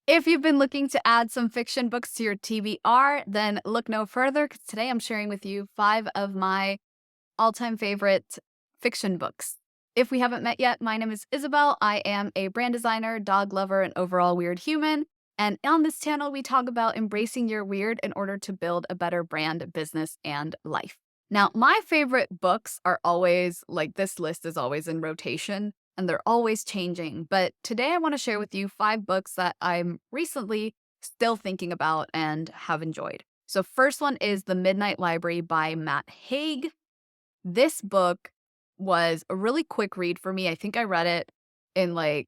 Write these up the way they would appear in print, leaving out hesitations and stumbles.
If you've been looking to add some fiction books to your TBR, then look no further because today I'm sharing with you 5 of my all-time favorite fiction books. If we haven't met yet, my name is Isabel. I am a brand designer, dog lover, and overall weird human. And on this channel, we talk about embracing your weird in order to build a better brand, business, and life. Now, my favorite books are always like this list is always in rotation and they're always changing. But today I want to share with you 5 books that I'm recently still thinking about and have enjoyed. So, first one is The Midnight Library by Matt Haig. This book was a really quick read for me. I think I read it in like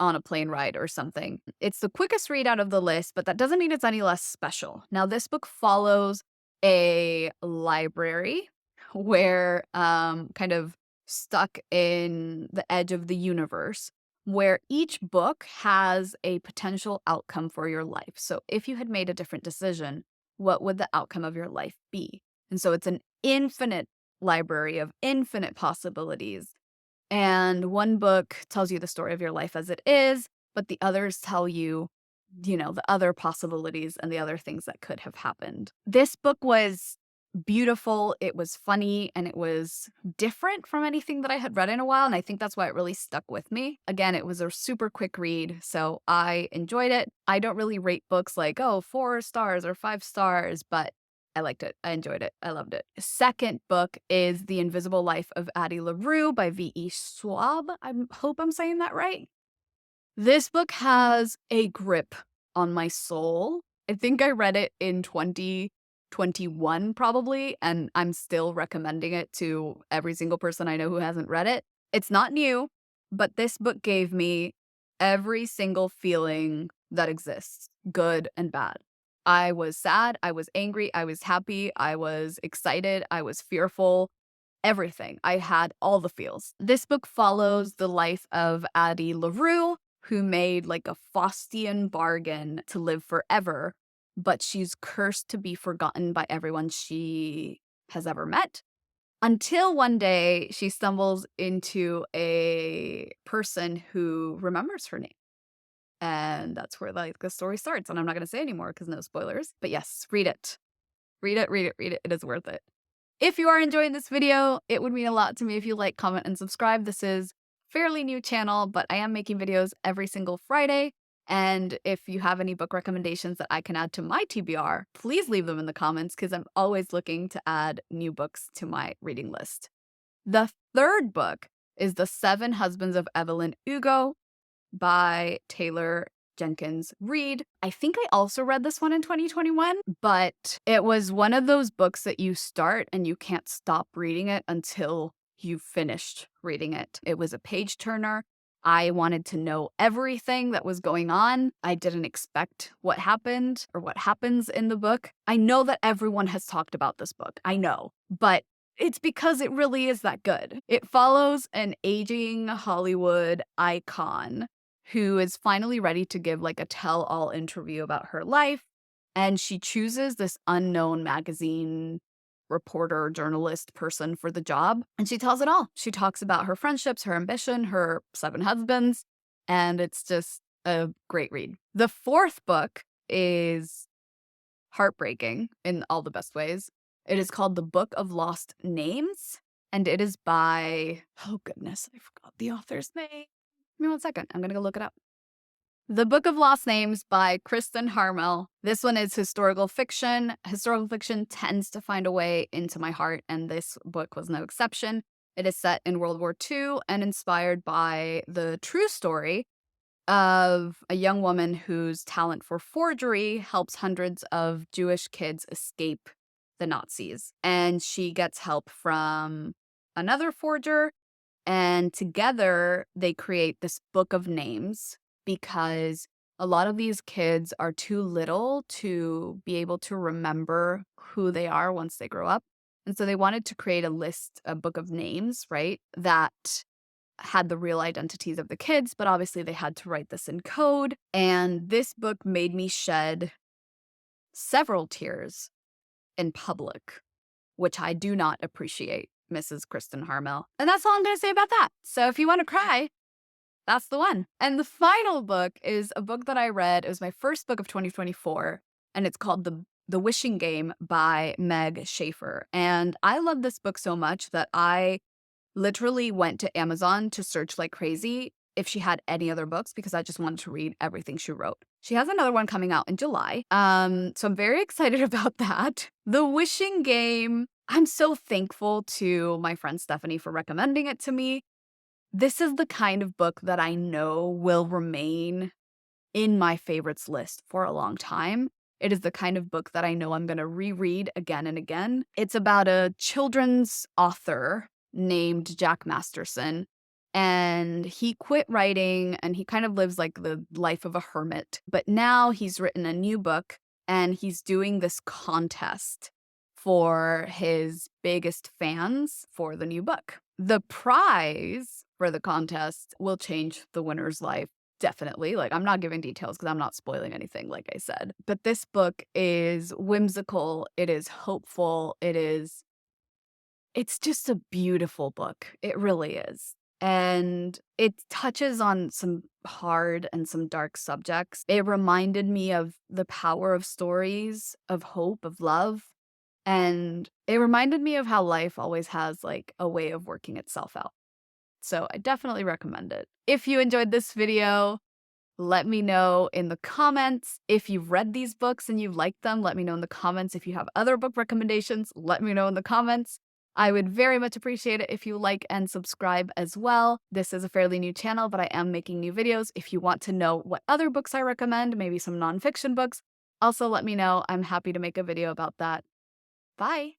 on a plane ride or something. It's the quickest read out of the list, but that doesn't mean it's any less special. Now, this book follows a library where kind of stuck in the edge of the universe where each book has a potential outcome for your life. So if you had made a different decision, what would the outcome of your life be? And so it's an infinite library of infinite possibilities. And one book tells you the story of your life as it is, but the others tell you, the other possibilities and the other things that could have happened. This book was beautiful, it was funny, and it was different from anything that I had read in a while, and I think that's why it really stuck with me. Again, it was a super quick read, so I enjoyed it. I don't really rate books like, oh, 4 stars or 5 stars, but I liked it. I enjoyed it. I loved it. Second book is The Invisible Life of Addie LaRue by V.E. Schwab. I hope I'm saying that right. This book has a grip on my soul. I think I read it in 2021 probably, and I'm still recommending it to every single person I know who hasn't read it. It's not new, but this book gave me every single feeling that exists, good and bad. I was sad, I was angry, I was happy, I was excited, I was fearful, everything. I had all the feels. This book follows the life of Addie LaRue, who made like a Faustian bargain to live forever, but she's cursed to be forgotten by everyone she has ever met. Until one day she stumbles into a person who remembers her name. And that's where like the story starts. And I'm not going to say anymore because no spoilers. But yes, read it. Read it, read it, read it. It is worth it. If you are enjoying this video, it would mean a lot to me if you like, comment, and subscribe. This is a fairly new channel, but I am making videos every single Friday. And if you have any book recommendations that I can add to my TBR, please leave them in the comments because I'm always looking to add new books to my reading list. The third book is The Seven Husbands of Evelyn Hugo by Taylor Jenkins Reid. I think I also read this one in 2021, but it was one of those books that you start and you can't stop reading it until you've finished reading it. It was a page turner. I wanted to know everything that was going on. I didn't expect what happened or what happens in the book. I know that everyone has talked about this book. I know, but it's because it really is that good. It follows an aging Hollywood icon who is finally ready to give like a tell-all interview about her life. And she chooses this unknown magazine reporter, journalist person for the job. And she tells it all. She talks about her friendships, her ambition, her 7 husbands. And it's just a great read. The fourth book is heartbreaking in all the best ways. It is called The Book of Lost Names. And it is by, oh goodness, I forgot the author's name. Give me 1 second. I'm going to go look it up. The Book of Lost Names by Kristen Harmel. This one is historical fiction. Historical fiction tends to find a way into my heart, and this book was no exception. It is set in World War II and inspired by the true story of a young woman whose talent for forgery helps hundreds of Jewish kids escape the Nazis. And she gets help from another forger, and together they create this book of names because a lot of these kids are too little to be able to remember who they are once they grow up. And so they wanted to create a list, a book of names, right, that had the real identities of the kids, but obviously they had to write this in code. And this book made me shed several tears in public, which I do not appreciate, Mrs. Kristen Harmel. And that's all I'm going to say about that. So if you want to cry, That's the one. And the final book is a book that I read. It was my first book of 2024, and it's called The Wishing Game by Meg Schaefer. And I love this book so much that I literally went to Amazon to search like crazy if she had any other books because I just wanted to read everything she wrote. She has another one coming out in July. So I'm very excited about that. The Wishing Game, I'm so thankful to my friend Stephanie for recommending it to me. This is the kind of book that I know will remain in my favorites list for a long time. It is the kind of book that I know I'm going to reread again and again. It's about a children's author named Jack Masterson, and he quit writing and he kind of lives like the life of a hermit. But now he's written a new book and he's doing this contest for his biggest fans for the new book. The prize for the contest will change the winner's life. Definitely. Like, I'm not giving details because I'm not spoiling anything, like I said. But this book is whimsical. It is hopeful. It's just a beautiful book. It really is. And it touches on some hard and some dark subjects. It reminded me of the power of stories, of hope, of love. And it reminded me of how life always has like a way of working itself out. So I definitely recommend it. If you enjoyed this video, let me know in the comments. If you've read these books and you like them, let me know in the comments. If you have other book recommendations, let me know in the comments. I would very much appreciate it if you like and subscribe as well. This is a fairly new channel, but I am making new videos. If you want to know what other books I recommend, maybe some nonfiction books, also let me know. I'm happy to make a video about that. Bye.